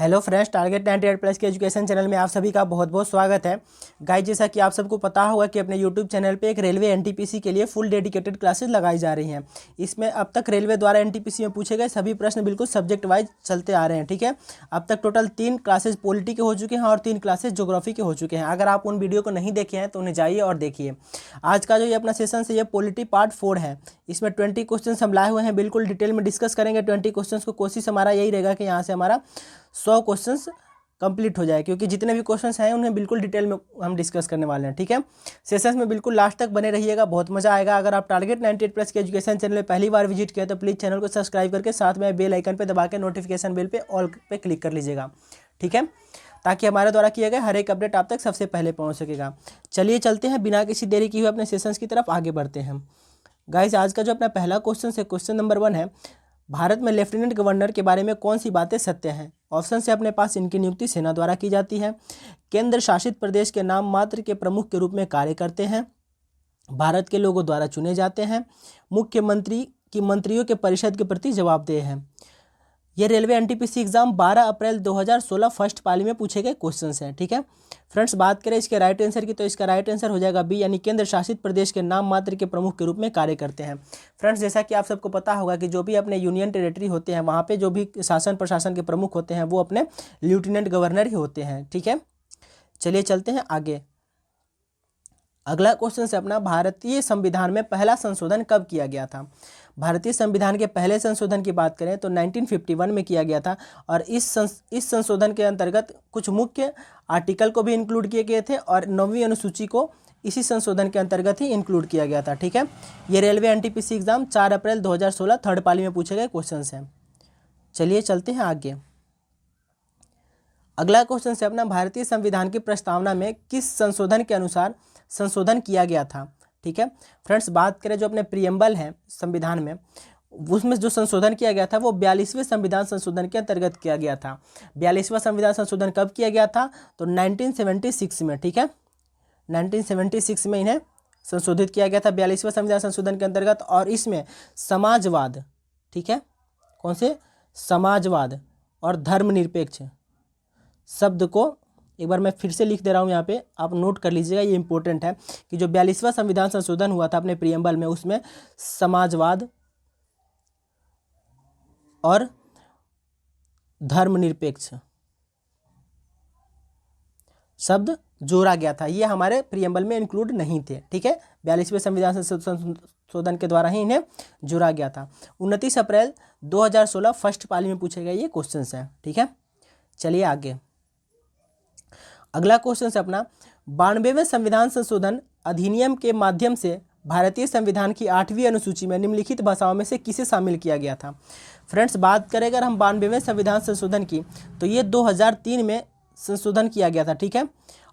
Hello friends, target 98 plus के education channel में आप सभी का बहुत बहुत स्वागत है। गाइस, जैसा कि आप सबको पता होगा कि अपने यूट्यूब चैनल पे एक रेलवे एनटीपीसी के लिए फुल डेडिकेटेड क्लासेस लगाई जा रही हैं। इसमें अब तक रेलवे द्वारा एनटीपीसी में पूछे गए सभी प्रश्न बिल्कुल सब्जेक्ट वाइज चलते आ रहे हैं। ठीक है, अब तक टोटल 3 क्लासेज पॉलिटी के हो चुके हैं और 3 क्लासेज ज्योग्राफी के हो चुके हैं। अगर आप उन वीडियो को नहीं देखे हैं तो उन्हें जाइए और देखिए। आज का जो ये अपना सेशन है ये पॉलिटी पार्ट 4 है। इसमें 20 क्वेश्चन हम लाए हुए हैं, बिल्कुल डिटेल में डिस्कस करेंगे 20 क्वेश्चन को। कोशिश हमारा यही रहेगा कि यहाँ से हमारा 100 क्वेश्चंस कंप्लीट हो जाए, क्योंकि जितने भी क्वेश्चंस हैं उन्हें बिल्कुल डिटेल में हम डिस्कस करने वाले हैं। ठीक है, सेशंस में बिल्कुल लास्ट तक बने रहिएगा, बहुत मजा आएगा। अगर आप टारगेट 98 प्लस के एजुकेशन चैनल में पहली बार विजिट किया तो प्लीज़ चैनल को सब्सक्राइब करके साथ में बेल आइकन पे दबा के नोटिफिकेशन बेल पे ऑल पे क्लिक कर लीजिएगा। ठीक है, ताकि हमारे द्वारा किए गए हर एक अपडेट आप तक सबसे पहले पहुँच सकेगा। चलिए चलते हैं, बिना किसी देरी की हुए अपने सेशंस की तरफ आगे बढ़ते हैं। गाइस, आज का जो अपना पहला क्वेश्चन है, क्वेश्चन नंबर 1 है, भारत में लेफ्टिनेंट गवर्नर के बारे में कौन सी बातें सत्य हैं? ऑप्शन से अपने पास इनकी नियुक्ति सेना द्वारा की जाती है, केंद्र शासित प्रदेश के नाम मात्र के प्रमुख के रूप में कार्य करते हैं, भारत के लोगों द्वारा चुने जाते हैं, मुख्यमंत्री की मंत्रियों के परिषद के प्रति जवाबदेह हैं। ये रेलवे एनटीपीसी एग्जाम 12 अप्रैल 2016 फर्स्ट पाली में पूछे गए क्वेश्चंस हैं। ठीक है फ्रेंड्स, बात करें इसके राइट आंसर की तो इसका राइट आंसर हो जाएगा बी, यानी केंद्र शासित प्रदेश के नाम मात्र के प्रमुख के रूप में कार्य करते हैं। फ्रेंड्स, जैसा कि आप सबको पता होगा कि जो भी अपने यूनियन टेरिटरी होते हैं वहाँ पे जो भी शासन प्रशासन के प्रमुख होते हैं वो अपने लेफ्टिनेंट गवर्नर ही होते हैं। ठीक है, चलिए चलते हैं आगे। अगला क्वेश्चन से अपना, भारतीय संविधान में पहला संशोधन कब किया गया था? भारतीय संविधान के पहले संशोधन की बात करें तो 1951 में किया गया था, और इस संशोधन के अंतर्गत कुछ मुख्य आर्टिकल को भी इंक्लूड किए गए थे और 9वीं अनुसूची को इसी संशोधन के अंतर्गत ही इंक्लूड किया गया था। ठीक है, ये रेलवे एनटीपीसी एग्जाम 4 अप्रैल 2016 थर्ड पाली में पूछे गए क्वेश्चन हैं। चलिए चलते हैं आगे। अगला क्वेश्चन है अपना, भारतीय संविधान की प्रस्तावना में किस संशोधन के अनुसार संशोधन किया गया था? ठीक है फ्रेंड्स, बात करें जो अपने प्रियम्बल है संविधान में, उसमें जो संशोधन किया गया था वो 42वें संविधान संशोधन के अंतर्गत किया गया था। 42वां संविधान संशोधन कब किया गया था? तो 1976 में। ठीक है, 1976 में इन्हें संशोधित किया गया था 42वां संविधान संशोधन के अंतर्गत, और इसमें समाजवाद, ठीक है, कौन से समाजवाद और धर्मनिरपेक्ष शब्द को एक बार मैं फिर से लिख दे रहा हूँ, यहाँ पे आप नोट कर लीजिएगा, ये इंपॉर्टेंट है कि जो 42वां संविधान संशोधन हुआ था अपने प्रियम्बल में, उसमें समाजवाद और धर्मनिरपेक्ष शब्द जोड़ा गया था। ये हमारे प्रियम्बल में इंक्लूड नहीं थे। ठीक है, 42वें संविधान संशोधन के द्वारा ही इन्हें जोड़ा गया था। 29 अप्रैल 2016 फर्स्ट पाली में पूछे गए ये क्वेश्चन हैं। ठीक है, चलिए आगे। अगला क्वेश्चन है अपना, 92वें संविधान संशोधन अधिनियम के माध्यम से भारतीय संविधान की 8वीं अनुसूची में निम्नलिखित भाषाओं में से किसे शामिल किया गया था? फ्रेंड्स, बात करें अगर हम 92वें संविधान संशोधन की तो ये 2003 में संशोधन किया गया था। ठीक है,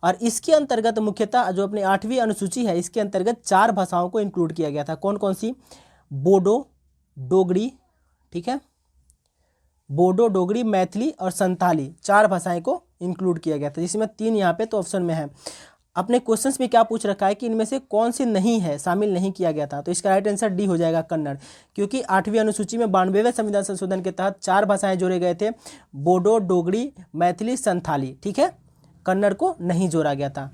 और इसके अंतर्गत मुख्यतः जो अपनी 8वीं अनुसूची है इसके अंतर्गत 4 भाषाओं को इंक्लूड किया गया था। कौन कौन सी? बोडो, डोगरी, ठीक है, बोडो, डोगरी, मैथिली और संथाली, 4 भाषाएं को इंक्लूड किया गया था, जिसमें 3 यहाँ पे तो ऑप्शन में है। अपने क्वेश्चंस में क्या पूछ रखा है कि इनमें से कौन सी नहीं है, शामिल नहीं किया गया था? तो इसका राइट आंसर डी हो जाएगा, कन्नड़, क्योंकि 8वीं अनुसूची में 92वें संविधान संशोधन के तहत 4 भाषाएं जोड़े गए थे, बोडो, डोगरी, मैथिली, संथाली। ठीक है, कन्नड़ को नहीं जोड़ा गया था।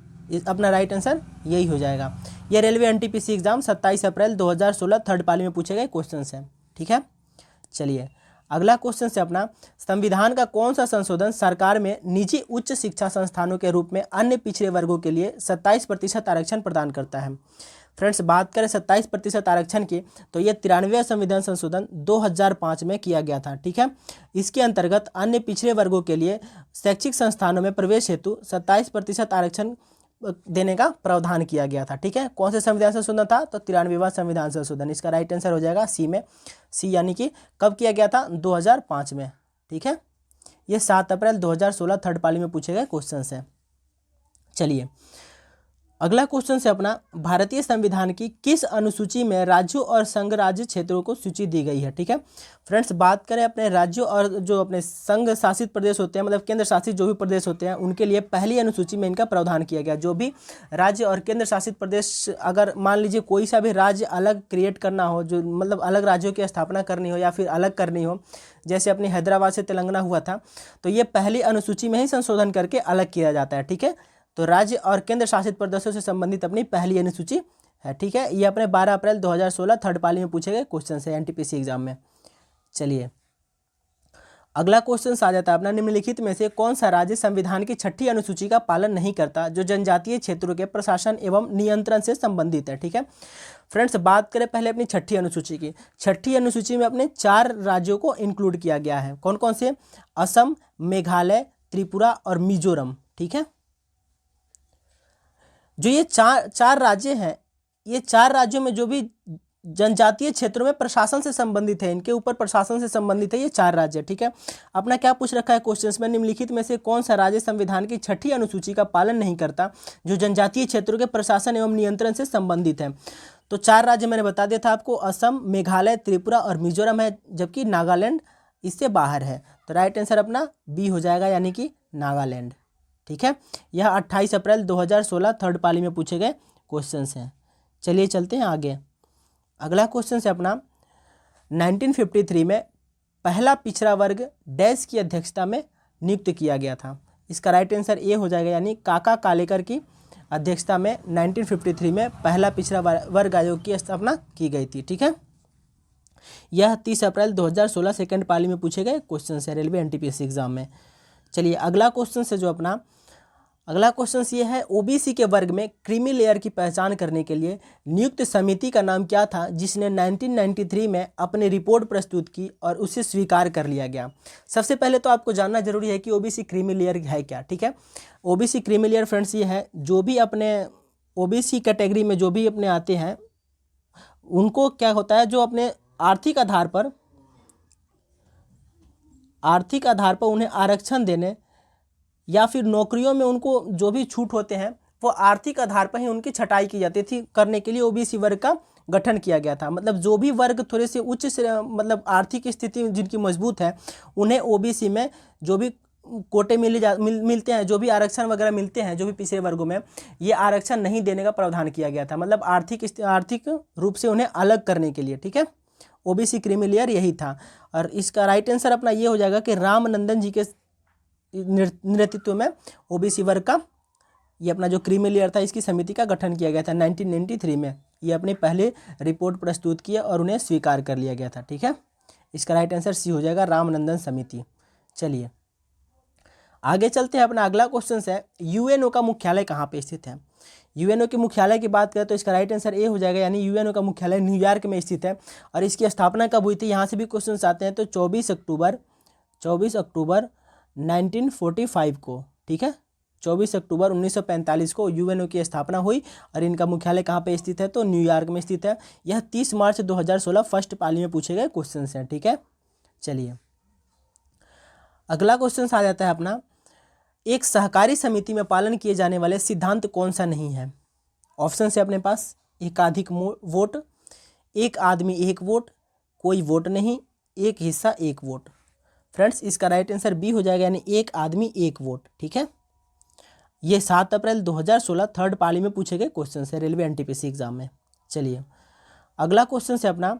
अपना राइट आंसर यही हो जाएगा। यह रेलवे एनटीपीसी एग्जाम 27 अप्रैल 2016 थर्ड पाली में पूछे गए क्वेश्चन हैं। ठीक है, चलिए अगला क्वेश्चन से अपना, संविधान का कौन सा संशोधन सरकार में निजी उच्च शिक्षा संस्थानों के रूप में अन्य पिछड़े वर्गों के लिए 27% आरक्षण प्रदान करता है? फ्रेंड्स, बात करें 27% आरक्षण की तो ये 93वां संविधान संशोधन 2005 में किया गया था। ठीक है, इसके अंतर्गत अन्य पिछड़े वर्गों के लिए शैक्षिक संस्थानों में प्रवेश हेतु 27% आरक्षण देने का प्रावधान किया गया था। ठीक है, कौन से संविधान संशोधन था? तो 93वां संविधान संशोधन। इसका राइट आंसर हो जाएगा सी में, सी, यानी कि कब किया गया था? 2005 में। ठीक है, ये 7 अप्रैल 2016 थर्ड पाली में पूछे गए क्वेश्चन हैं। चलिए अगला क्वेश्चन से अपना, भारतीय संविधान की किस अनुसूची में राज्यों और संघ राज्य क्षेत्रों को सूची दी गई है? ठीक है फ्रेंड्स, बात करें अपने राज्यों और जो अपने संघ शासित प्रदेश होते हैं, मतलब केंद्र शासित जो भी प्रदेश होते हैं, उनके लिए पहली अनुसूची में इनका प्रावधान किया गया। जो भी राज्य और केंद्र शासित प्रदेश, अगर मान लीजिए कोई सा भी राज्य अलग क्रिएट करना हो, जो मतलब अलग राज्यों की स्थापना करनी हो या फिर अलग करनी हो, जैसे अपनी हैदराबाद से तेलंगाना हुआ था, तो ये पहली अनुसूची में ही संशोधन करके अलग किया जाता है, ठीक है। तो राज्य और केंद्र शासित प्रदेशों से संबंधित अपनी पहली अनुसूची है, ठीक है। ये अपने 12 अप्रैल 2016 थर्ड पाली में पूछे गए क्वेश्चन है एनटीपीसी एग्जाम में। चलिए अगला क्वेश्चन आ जाता है अपना, निम्नलिखित में से कौन सा राज्य संविधान की 6ठी अनुसूची का पालन नहीं करता जो जनजातीय क्षेत्रों के प्रशासन एवं नियंत्रण से संबंधित है, ठीक है। फ्रेंड्स बात करें पहले अपनी 6ठी अनुसूची की। 6ठी अनुसूची में अपने 4 राज्यों को इंक्लूड किया गया है। कौन कौन से? असम, मेघालय, त्रिपुरा और मिजोरम, ठीक है। जो ये चार राज्य हैं, ये 4 राज्यों में जो भी जनजातीय क्षेत्रों में प्रशासन से संबंधित है, इनके ऊपर प्रशासन से संबंधित है ये 4 राज्य, ठीक है। अपना क्या पूछ रखा है क्वेश्चन में, निम्नलिखित में से कौन सा राज्य संविधान की 6ठी अनुसूची का पालन नहीं करता जो जनजातीय क्षेत्रों के प्रशासन एवं नियंत्रण से संबंधित है। तो 4 राज्य मैंने बता दिया था आपको, असम, मेघालय, त्रिपुरा और मिजोरम है, जबकि नागालैंड इससे बाहर है। तो राइट आंसर अपना बी हो जाएगा, यानी कि नागालैंड, ठीक है। यह 28 अप्रैल 2016 थर्ड पाली में पूछे गए क्वेश्चन हैं। चलिए चलते हैं आगे। अगला क्वेश्चन है अपना, 1953 में पहला पिछड़ा वर्ग डैश की अध्यक्षता में नियुक्त किया गया था। इसका राइट आंसर ए हो जाएगा, यानी काका कालेकर की अध्यक्षता में 1953 में पहला पिछड़ा वर्ग आयोग की स्थापना की गई थी, ठीक है। यह 30 अप्रैल 2016 सेकंड पाली में पूछे गए क्वेश्चन है रेलवे एनटीपीसी एग्जाम में। चलिए अगला क्वेश्चन है जो अपना, अगला क्वेश्चन ये है, ओबीसी के वर्ग में क्रीमी लेयर की पहचान करने के लिए नियुक्त समिति का नाम क्या था जिसने 1993 में अपनी रिपोर्ट प्रस्तुत की और उसे स्वीकार कर लिया गया। सबसे पहले तो आपको जानना जरूरी है कि ओबीसी क्रीमी लेयर है क्या, ठीक है। ओबीसी क्रीमी लेयर फ्रेंड्स ये है, जो भी अपने ओबीसी कैटेगरी में जो भी अपने आते हैं उनको क्या होता है, जो अपने आर्थिक आधार पर उन्हें आरक्षण देने या फिर नौकरियों में उनको जो भी छूट होते हैं वो आर्थिक आधार पर ही उनकी छटाई की जाती थी, करने के लिए ओबीसी वर्ग का गठन किया गया था। मतलब जो भी वर्ग थोड़े से उच्च से मतलब आर्थिक स्थिति जिनकी मजबूत है उन्हें ओबीसी में जो भी कोटे मिलते हैं, जो भी आरक्षण वगैरह मिलते हैं, जो भी पिछड़े वर्गों में, ये आरक्षण नहीं देने का प्रावधान किया गया था। मतलब आर्थिक रूप से उन्हें अलग करने के लिए, ठीक है। ओबीसी क्रीमी लेयर यही था। और इसका राइट आंसर अपना ये हो जाएगा कि रामनंदन जी के नेतृत्व में ओबीसी वर्ग का ये अपना जो क्रीमी लेयर था इसकी समिति का गठन किया गया था 1993 में। ये अपने पहले रिपोर्ट प्रस्तुत किए और उन्हें स्वीकार कर लिया गया था, ठीक है। इसका राइट आंसर सी हो जाएगा, रामनंदन समिति। चलिए आगे चलते हैं। अपना अगला क्वेश्चन है, यूएनओ का मुख्यालय कहाँ पे स्थित है। यूएनओ के मुख्यालय की बात करें तो इसका राइट आंसर ए हो जाएगा, यानी यूएनओ का मुख्यालय न्यूयॉर्क में स्थित है। और इसकी स्थापना कब हुई थी, यहाँ से भी क्वेश्चन आते हैं। तो 24 अक्टूबर 1945 को, ठीक है। 24 अक्टूबर 1945 को यूएनओ की स्थापना हुई और इनका मुख्यालय कहाँ पे स्थित है, तो न्यूयॉर्क में स्थित है। यह 30 मार्च 2016 फर्स्ट पाली में पूछे गए क्वेश्चन हैं, ठीक है। चलिए अगला क्वेश्चन आ जाता है अपना, एक सहकारी समिति में पालन किए जाने वाले सिद्धांत कौन सा नहीं है। ऑप्शन है अपने पास, एकाधिक वोट, एक आदमी एक वोट, कोई वोट नहीं, एक हिस्सा एक वोट। फ्रेंड्स इसका राइट आंसर बी हो जाएगा, यानी एक आदमी एक वोट, ठीक है। ये 7 अप्रैल 2016 थर्ड पाली में पूछे गए क्वेश्चन है रेलवे एनटीपीसी एग्जाम में। चलिए अगला क्वेश्चन है अपना,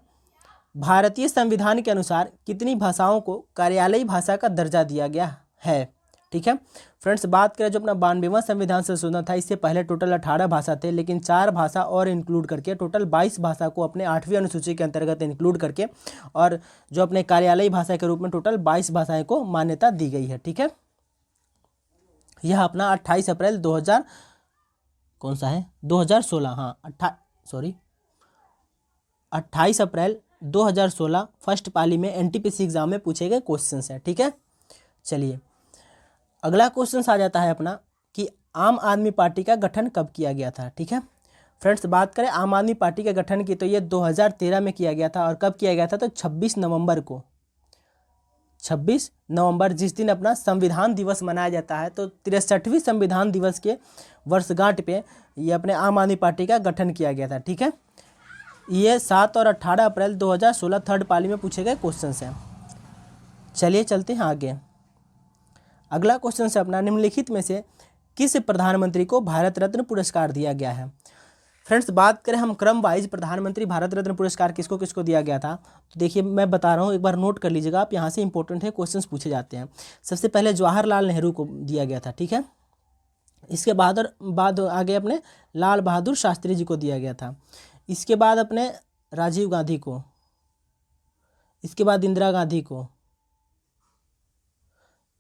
भारतीय संविधान के अनुसार कितनी भाषाओं को कार्यालयी भाषा का दर्जा दिया गया है, ठीक है। फ्रेंड्स बात करें जो अपना 92वां संविधान संशोधन था, इससे पहले टोटल 18 भाषा थे, लेकिन 4 भाषा और इंक्लूड करके टोटल 22 भाषा को अपने 8वीं अनुसूची के अंतर्गत इंक्लूड करके और जो अपने कार्यालयी भाषा के रूप में टोटल 22 भाषाएं को मान्यता दी गई है, ठीक है। यह अपना 28 अप्रैल 2016 हाँ 28 अप्रैल 2016 फर्स्ट पाली में एनटीपीसी एग्जाम में पूछे गए क्वेश्चन हैं, ठीक है। चलिए अगला क्वेश्चन आ जाता है अपना कि आम आदमी पार्टी का गठन कब किया गया था, ठीक है। फ्रेंड्स बात करें आम आदमी पार्टी के गठन की तो ये 2013 में किया गया था। और कब किया गया था, तो 26 नवंबर जिस दिन अपना संविधान दिवस मनाया जाता है, तो 63वीं संविधान दिवस के वर्षगांठ पे ये अपने आम आदमी पार्टी का गठन किया गया था, ठीक है। ये 7 और 18 अप्रैल 2016 थर्ड पाली में पूछे गए क्वेश्चन हैं। चलिए चलते हैं आगे। अगला क्वेश्चन है अपना, निम्नलिखित में से किस प्रधानमंत्री को भारत रत्न पुरस्कार दिया गया है। फ्रेंड्स बात करें हम क्रम वाइज प्रधानमंत्री भारत रत्न पुरस्कार किसको किसको दिया गया था, तो देखिए मैं बता रहा हूँ, एक बार नोट कर लीजिएगा आप, यहाँ से इंपॉर्टेंट है, क्वेश्चंस पूछे जाते हैं। सबसे पहले जवाहरलाल नेहरू को दिया गया था, ठीक है। इसके बाद आगे अपने लाल बहादुर शास्त्री जी को दिया गया था। इसके बाद अपने राजीव गांधी को, इसके बाद इंदिरा गांधी को,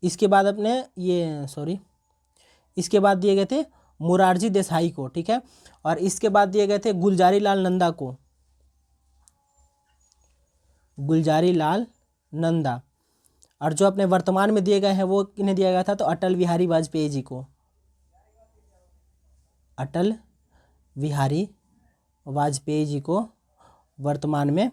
इसके बाद अपने इसके बाद दिए गए थे मोरारजी देसाई को, ठीक है। और इसके बाद दिए गए थे गुलजारी लाल नंदा को, गुलजारी लाल नंदा। और जो अपने वर्तमान में दिए गए हैं वो किन्हें दिया गया था, तो अटल बिहारी वाजपेयी जी को, अटल बिहारी वाजपेयी जी को वर्तमान में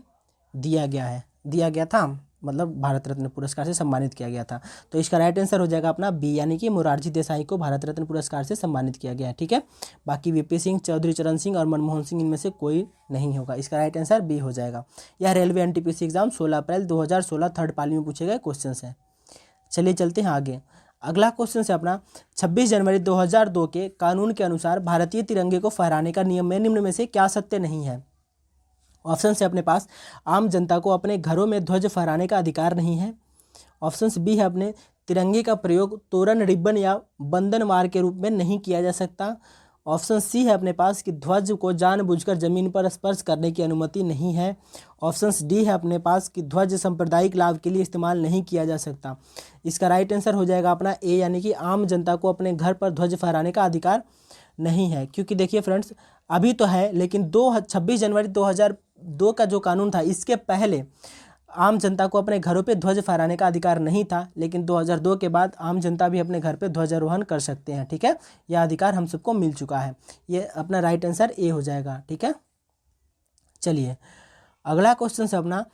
दिया गया था, मतलब भारत रत्न पुरस्कार से सम्मानित किया गया था। तो इसका राइट आंसर हो जाएगा अपना बी, यानी कि मोरारजी देसाई को भारत रत्न पुरस्कार से सम्मानित किया गया है, ठीक है। बाकी वीपी सिंह, चौधरी चरण सिंह और मनमोहन सिंह इनमें से कोई नहीं होगा। इसका राइट आंसर बी हो जाएगा। यह रेलवे एनटीपीसी एग्जाम 16 अप्रैल 2016 थर्ड पाली में पूछे गए क्वेश्चन है। चलिए चलते हैं आगे। अगला क्वेश्चन है अपना 26 जनवरी 2002 के कानून के अनुसार भारतीय तिरंगे को फहराने का नियम में निम्न में से क्या सत्य नहीं है। ऑप्शन से अपने पास आम जनता को अपने घरों में ध्वज फहराने का अधिकार नहीं है। ऑप्शन बी है अपने तिरंगे का प्रयोग तोरण, रिबन या बंधन मार के रूप में नहीं किया जा सकता। ऑप्शन सी है अपने पास कि ध्वज को जानबूझकर जमीन पर स्पर्श करने की अनुमति नहीं है। ऑप्शन डी है अपने पास कि ध्वज सांप्रदायिक लाभ के लिए इस्तेमाल नहीं किया जा सकता। इसका राइट आंसर हो जाएगा अपना ए, यानी कि आम जनता को अपने घर पर ध्वज फहराने का अधिकार नहीं है। क्योंकि देखिए फ्रेंड्स, अभी तो है, लेकिन 26 जनवरी 2002 का जो कानून था, इसके पहले आम जनता को अपने घरों पे ध्वज फहराने का अधिकार नहीं था, लेकिन 2002 के बाद आम जनता भी अपने घर पे ध्वजारोहण कर सकते हैं, ठीक है। यह अधिकार हम सबको मिल चुका है। ये अपना राइट आंसर ए हो जाएगा, ठीक है। चलिए अगला क्वेश्चन है अपना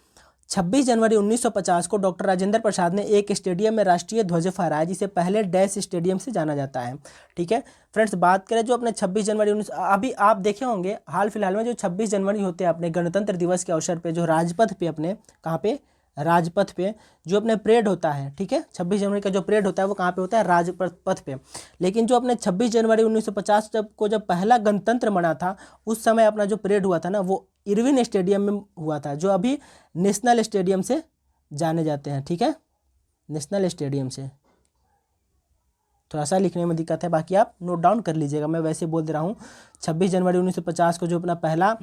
26 जनवरी 1950 को डॉक्टर राजेंद्र प्रसाद ने एक स्टेडियम में राष्ट्रीय ध्वज फहराया, जिसे पहले डैश स्टेडियम से जाना जाता है, ठीक है। फ्रेंड्स बात करें जो अपने 26 जनवरी 19, अभी आप देखे होंगे हाल फिलहाल में जो 26 जनवरी होते हैं अपने गणतंत्र दिवस के अवसर पे, जो राजपथ पे अपने कहाँ पे, राजपथ पे जो अपने परेड होता है, ठीक है। 26 जनवरी का जो परेड होता है वो कहाँ पे होता है, राजपथ पे। लेकिन जो अपने 26 जनवरी 1950 जब पहला गणतंत्र मना था, उस समय अपना जो परेड हुआ था ना, वो इरविन स्टेडियम में हुआ था, जो अभी नेशनल स्टेडियम से जाने जाते हैं, ठीक है। नेशनल स्टेडियम से थोड़ा सा लिखने में दिक्कत है, बाकी आप नोट डाउन कर लीजिएगा, मैं वैसे बोल दे रहा हूँ। 26 जनवरी 1950 को जो अपना पहला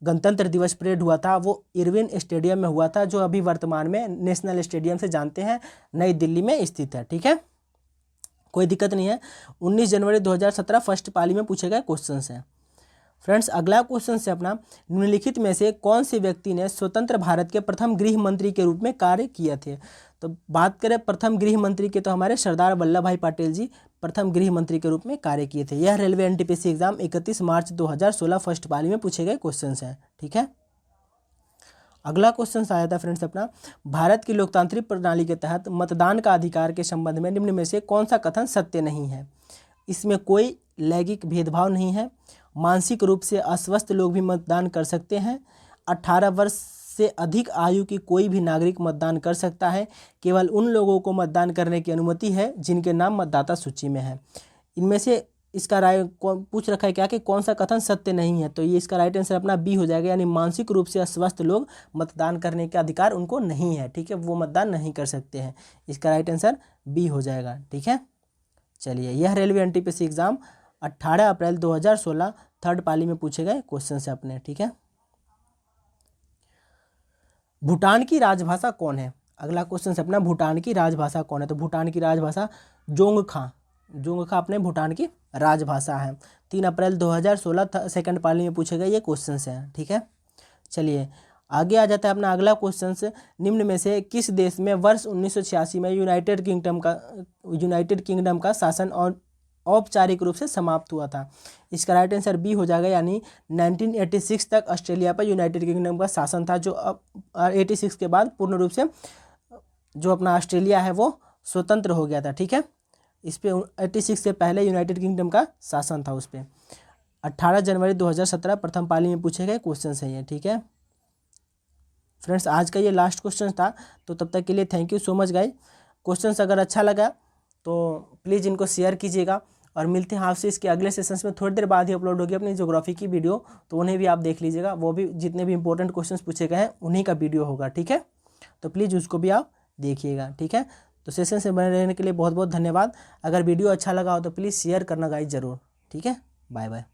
गणतंत्र दिवस परेड हुआ था, वो इरविन स्टेडियम में हुआ था, जो अभी वर्तमान में नेशनल स्टेडियम से जानते हैं, नई दिल्ली में स्थित है, ठीक है। कोई दिक्कत नहीं है। 19 जनवरी 2017 फर्स्ट पाली में पूछे गए क्वेश्चन हैं। फ्रेंड्स अगला क्वेश्चन से अपना निम्नलिखित में से कौन से व्यक्ति ने स्वतंत्र भारत के प्रथम गृह मंत्री के रूप में कार्य किए थे। तो बात करें प्रथम गृह मंत्री के, तो हमारे सरदार वल्लभ भाई पटेल जी प्रथम गृह मंत्री के रूप में कार्य किए थे। यह रेलवे एनटीपीसी एग्जाम 31 मार्च 2016 फर्स्ट पाली में पूछे गए क्वेश्चन हैं, ठीक है। अगला क्वेश्चन आया था फ्रेंड्स अपना भारत की लोकतांत्रिक प्रणाली के तहत मतदान का अधिकार के संबंध में निम्न में से कौन सा कथन सत्य नहीं है। इसमें कोई लैंगिक भेदभाव नहीं है, मानसिक रूप से अस्वस्थ लोग भी मतदान कर सकते हैं, 18 वर्ष से अधिक आयु की कोई भी नागरिक मतदान कर सकता है, केवल उन लोगों को मतदान करने की अनुमति है जिनके नाम मतदाता सूची में है। इनमें से इसका राय पूछ रखा है क्या कि कौन सा कथन सत्य नहीं है, तो ये इसका राइट आंसर अपना बी हो जाएगा, यानी मानसिक रूप से अस्वस्थ लोग मतदान करने का अधिकार उनको नहीं है, ठीक है, वो मतदान नहीं कर सकते हैं। इसका राइट आंसर बी हो जाएगा, ठीक है। चलिए यह रेलवे एनटीपीसी एग्जाम 18 अप्रैल 2016 थर्ड पाली में पूछे गए क्वेश्चन से अपने, ठीक है। भूटान की राजभाषा कौन है। अगला क्वेश्चन से अपना भूटान की राजभाषा कौन है। तो भूटान की राजभाषा जोंगखा अपने भूटान की राजभाषा है। 3 अप्रैल 2016 सेकंड पाली में पूछे गए ये क्वेश्चन हैं, ठीक है। चलिए आगे आ जाता है अपना अगला क्वेश्चन से निम्न में से किस देश में वर्ष 1986 में यूनाइटेड किंगडम का शासन और औपचारिक रूप से समाप्त हुआ था। इसका राइट आंसर बी हो जाएगा, यानी 1986 तक ऑस्ट्रेलिया पर यूनाइटेड किंगडम का शासन था, जो अब 86 के बाद पूर्ण रूप से जो अपना ऑस्ट्रेलिया है वो स्वतंत्र हो गया था, ठीक है। इस पे 86 से पहले यूनाइटेड किंगडम का शासन था उस पर। 18 जनवरी 2017 प्रथम पाली में पूछे गए क्वेश्चन है ये, ठीक है। फ्रेंड्स आज का ये लास्ट क्वेश्चन था, तो तब तक के लिए thank you so much guys. Question अगर अच्छा लगा तो प्लीज़ इनको शेयर कीजिएगा और मिलते हैं आपसे इसके अगले सेशंस में। थोड़ी देर बाद ही अपलोड होगी अपनी ज्योग्राफी की वीडियो, तो उन्हें भी आप देख लीजिएगा। वो भी जितने भी इंपॉर्टेंट क्वेश्चन पूछे गए हैं उन्हीं का वीडियो होगा, ठीक है। तो प्लीज़ उसको भी आप देखिएगा, ठीक है। तो सेशन से बने रहने के लिए बहुत बहुत धन्यवाद। अगर वीडियो अच्छा लगा हो तो प्लीज़ शेयर करना गाइस ज़रूर, ठीक है। Bye bye.